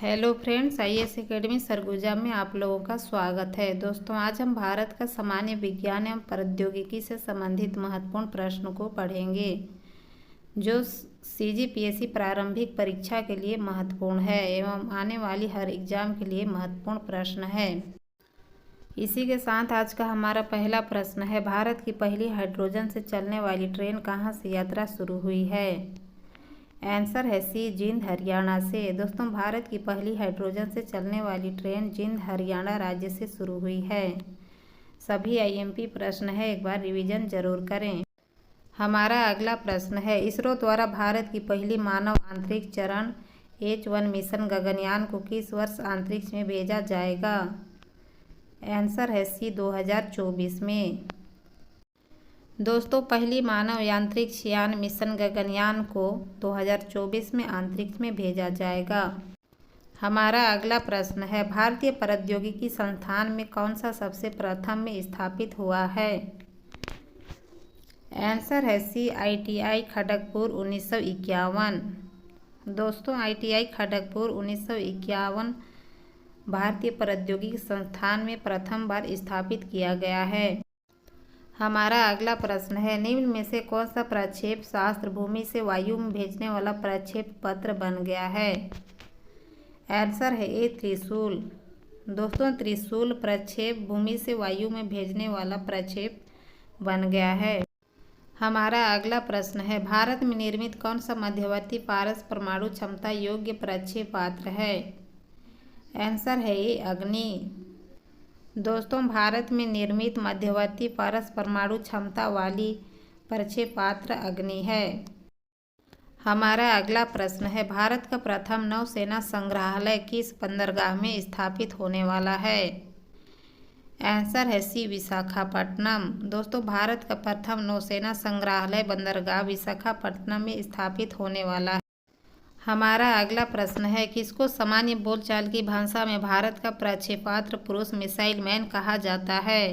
Hello friends, IAS academy Surguja में आप लोगों का स्वागत है। दोस्तों, आज हम भारत का सामान्य विज्ञान एवं प्रौद्योगिकी से संबंधित महत्वपूर्ण प्रश्न को पढ़ेंगे जो सीजीपीएससी प्रारंभिक परीक्षा के लिए महत्वपूर्ण है एवं आने वाली हर एग्जाम के लिए महत्वपूर्ण प्रश्न है। इसी के साथ आज का हमारा पहला प्रश्न है, भारत की पहली हाइड्रोजन से चलने वाली ट्रेन कहाँ से यात्रा शुरू हुई है? आंसर है सी, जींद हरियाणा से। दोस्तों, भारत की पहली हाइड्रोजन से चलने वाली ट्रेन जींद हरियाणा राज्य से शुरू हुई है। सभी आईएमपी प्रश्न है, एक बार रिवीजन जरूर करें। हमारा अगला प्रश्न है, इसरो द्वारा भारत की पहली मानव अंतरिक्ष चरण H1 मिशन गगनयान को किस वर्ष अंतरिक्ष में भेजा जाएगा? आंसर है सी, 2024 में। दोस्तों, पहली मानव यांत्रिक यान मिशन गगनयान को 2024 में अंतरिक्ष में भेजा जाएगा। हमारा अगला प्रश्न है, भारतीय प्रौद्योगिकी संस्थान में कौन सा सबसे प्रथम में स्थापित हुआ है? आंसर है सी, ITI खड़गपुर 1951। दोस्तों, ITI खड़गपुर 1951 भारतीय प्रौद्योगिकी संस्थान में प्रथम बार स्थापित किया गया है। हमारा अगला प्रश्न है, निम्न में से कौन सा प्रक्षेप शास्त्र भूमि से वायु में भेजने वाला प्रक्षेप पत्र बन गया है? आंसर है ए, त्रिशूल। दोस्तों, त्रिशूल प्रक्षेप भूमि से वायु में भेजने वाला प्रक्षेप बन गया है। हमारा अगला प्रश्न है, भारत में निर्मित कौन सा मध्यवर्ती पारस परमाणु क्षमता योग्य प्रक्षेप पात्र है? आंसर है ए, अग्नि। दोस्तों, भारत में निर्मित मध्यवर्ती पारस परमाणु क्षमता वाली प्रक्षेपास्त्र अग्नि है। हमारा अगला प्रश्न है, भारत का प्रथम नौसेना संग्रहालय किस बंदरगाह में स्थापित होने वाला है? आंसर है सी, विशाखापट्टनम। दोस्तों, भारत का प्रथम नौसेना संग्रहालय बंदरगाह विशाखापट्टनम में स्थापित होने वाला है। हमारा अगला प्रश्न है, किसको सामान्य बोलचाल की भाषा में भारत का प्रक्षेपास्त्र पुरुष मिसाइल मैन कहा जाता है?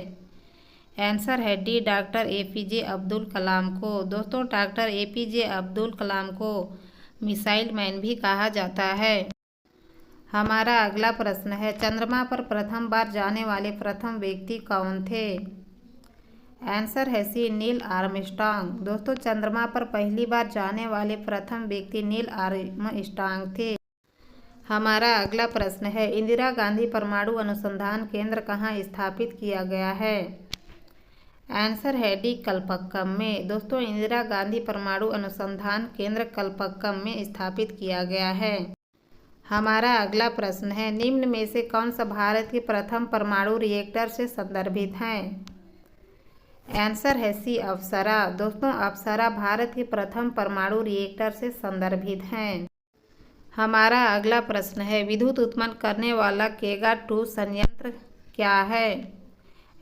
आंसर है D, doctor APJ Abdul Kalam को। दोस्तों, डॉक्टर APJ अब्दुल कलाम को मिसाइल मैन भी कहा जाता है। हमारा अगला प्रश्न है, चंद्रमा पर प्रथम बार जाने वाले प्रथम व्यक्ति कौन थे? आंसर है सी, नील आर्मस्ट्रांग। दोस्तों, चंद्रमा पर पहली बार जाने वाले प्रथम व्यक्ति नील आर्मस्ट्रांग थे। हमारा अगला प्रश्न है, इंदिरा गांधी परमाणु अनुसंधान केंद्र कहाँ स्थापित किया गया है? आंसर है डी, कलपक्कम में। दोस्तों, इंदिरा गांधी परमाणु अनुसंधान केंद्र कलपक्कम में स्थापित किया गया है। हमारा अगला प्रश्न है, निम्न में से कौन सा भारत के प्रथम परमाणु रिएक्टर से संदर्भित है? आंसर है सी, अप्सरा। दोस्तों, अप्सरा भारत के प्रथम परमाणु रिएक्टर से संदर्भित हैं। हमारा अगला प्रश्न है, विद्युत उत्पन्न करने वाला केगा-2 संयंत्र क्या है?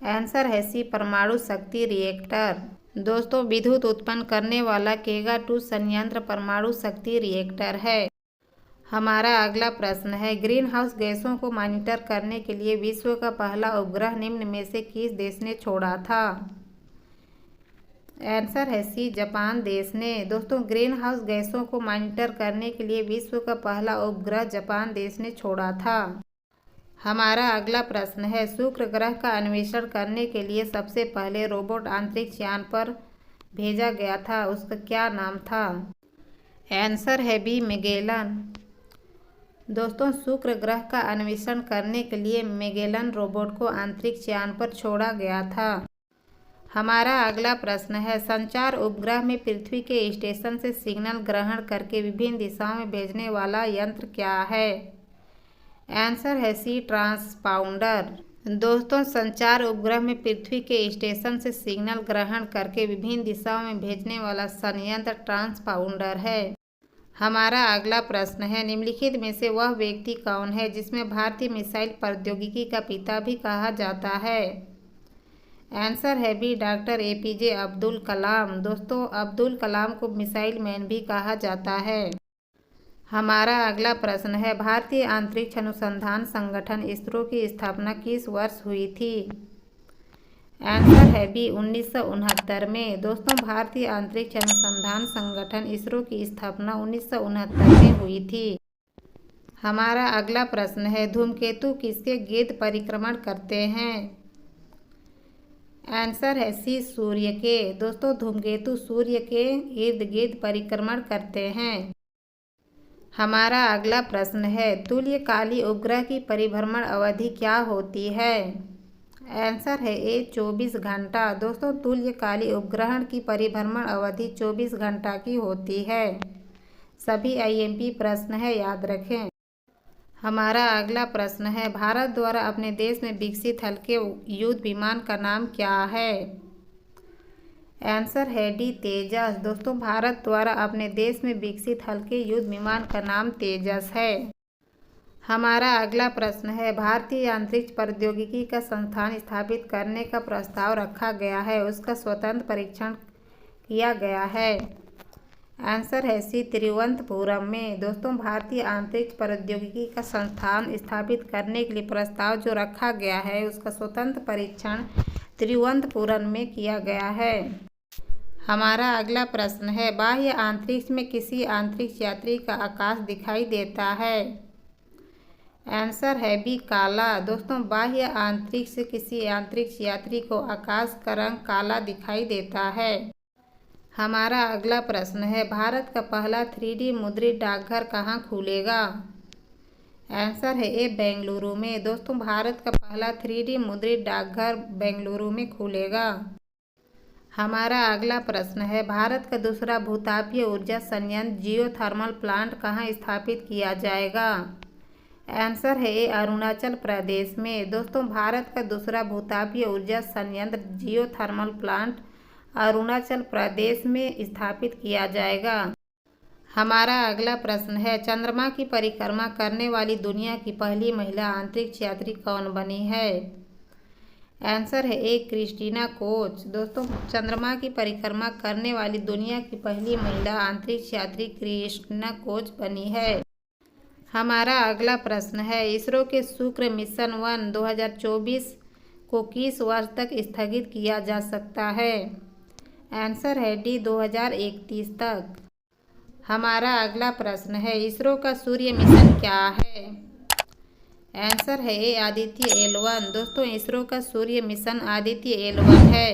आंसर है सी, परमाणु शक्ति रिएक्टर। दोस्तों, विद्युत उत्पन्न करने वाला केगा-2 संयंत्र परमाणु शक्ति रिएक्टर है। हमारा अगला प्रश्न है, ग्रीन हाउस गैसों को मॉनिटर करने के लिए विश्व का पहला उपग्रह निम्न में से किस देश ने छोड़ा था? आंसर है सी, जापान देश ने। दोस्तों, ग्रीन हाउस गैसों को मॉनिटर करने के लिए विश्व का पहला उपग्रह जापान देश ने छोड़ा था। हमारा अगला प्रश्न है, शुक्र ग्रह का अन्वेषण करने के लिए सबसे पहले रोबोट अंतरिक्ष यान पर भेजा गया था, उसका क्या नाम था? आंसर है बी, मैगेलन। दोस्तों, शुक्र ग्रह का अन्वेषण करने के लिए मैगेलन रोबोट को अंतरिक्ष यान पर छोड़ा गया था। हमारा अगला प्रश्न है, संचार उपग्रह में पृथ्वी के स्टेशन से सिग्नल ग्रहण करके विभिन्न दिशाओं में भेजने वाला यंत्र क्या है? आंसर है सी, ट्रांसपाउंडर। दोस्तों, संचार उपग्रह में पृथ्वी के स्टेशन से सिग्नल ग्रहण करके विभिन्न दिशाओं में भेजने वाला संयंत्र ट्रांसपाउंडर है। हमारा अगला प्रश्न है, निम्नलिखित में से वह व्यक्ति कौन है जिसमें भारतीय मिसाइल प्रौद्योगिकी का पिता भी कहा जाता है? आंसर है B, doctor APJ Abdul Kalam. दोस्तों, अब्दुल कलाम को मिसाइल मैन भी कहा जाता है। हमारा अगला प्रश्न है, भारतीय अंतरिक्ष अनुसंधान संगठन इसरो की स्थापना किस वर्ष हुई थी? आंसर है बी, 1969 में। दोस्तों, भारतीय अंतरिक्ष अनुसंधान संगठन इसरो की स्थापना 1969 में हुई थी। हमारा अगला प्रश्न है, धूमकेतु किसके गिर्द परिक्रमण करते हैं? आंसर है सी, सूर्य के। दोस्तों, धूमकेतु सूर्य के इर्द गिर्द परिक्रमण करते हैं। हमारा अगला प्रश्न है, तुल्यकाली उपग्रह की परिभ्रमण अवधि क्या होती है? आंसर है ए, 24 घंटा। दोस्तों, तुल्यकाली उपग्रहण की परिभ्रमण अवधि 24 घंटा की होती है। सभी आईएमपी प्रश्न है, याद रखें। हमारा अगला प्रश्न है, भारत द्वारा अपने देश में विकसित हल्के युद्ध विमान का नाम क्या है? आंसर है डी, तेजस। दोस्तों, भारत द्वारा अपने देश में विकसित हल्के युद्ध विमान का नाम तेजस है। हमारा अगला प्रश्न है, भारतीय अंतरिक्ष प्रौद्योगिकी का संस्थान स्थापित करने का प्रस्ताव रखा गया है, उसका स्वतंत्र परीक्षण किया गया है। आंसर है सी, तिरुवनंतपुरम में। दोस्तों, भारतीय अंतरिक्ष प्रौद्योगिकी का संस्थान स्थापित करने के लिए प्रस्ताव जो रखा गया है, उसका स्वतंत्र परीक्षण तिरुवनंतपुरम में किया गया है। हमारा अगला प्रश्न है, बाह्य अंतरिक्ष में किसी अंतरिक्ष यात्री का आकाश दिखाई देता है? आंसर है बी, काला। दोस्तों, बाह्य अंतरिक्ष से किसी अंतरिक्ष यात्री को आकाश का रंग काला दिखाई देता है। हमारा अगला प्रश्न है, भारत का पहला 3D मुद्रित डाकघर कहाँ खुलेगा? आंसर है ए, बेंगलुरु में। दोस्तों, भारत का पहला 3D मुद्रित डाकघर बेंगलुरु में खुलेगा। हमारा अगला प्रश्न है, भारत का दूसरा भूतापीय ऊर्जा संयंत्र जियोथर्मल प्लांट कहाँ स्थापित किया जाएगा? आंसर है ए, अरुणाचल प्रदेश में। दोस्तों, भारत का दूसरा भूतापीय ऊर्जा संयंत्र जियोथर्मल प्लांट अरुणाचल प्रदेश में स्थापित किया जाएगा। हमारा अगला प्रश्न है, चंद्रमा की परिक्रमा करने वाली दुनिया की पहली महिला अंतरिक्ष यात्री कौन बनी है? आंसर है ए, क्रिस्टीना कोच। दोस्तों, चंद्रमा की परिक्रमा करने वाली दुनिया की पहली महिला अंतरिक्ष यात्री क्रिस्टीना कोच बनी है। हमारा अगला प्रश्न है, इसरो के शुक्र मिशन 1 2024 को किस वर्ष तक स्थगित किया जा सकता है? आंसर है डी, 2031 तक। हमारा अगला प्रश्न है, इसरो का सूर्य मिशन क्या है? आंसर है ए, आदित्य L1। दोस्तों, इसरो का सूर्य मिशन आदित्य L1 है।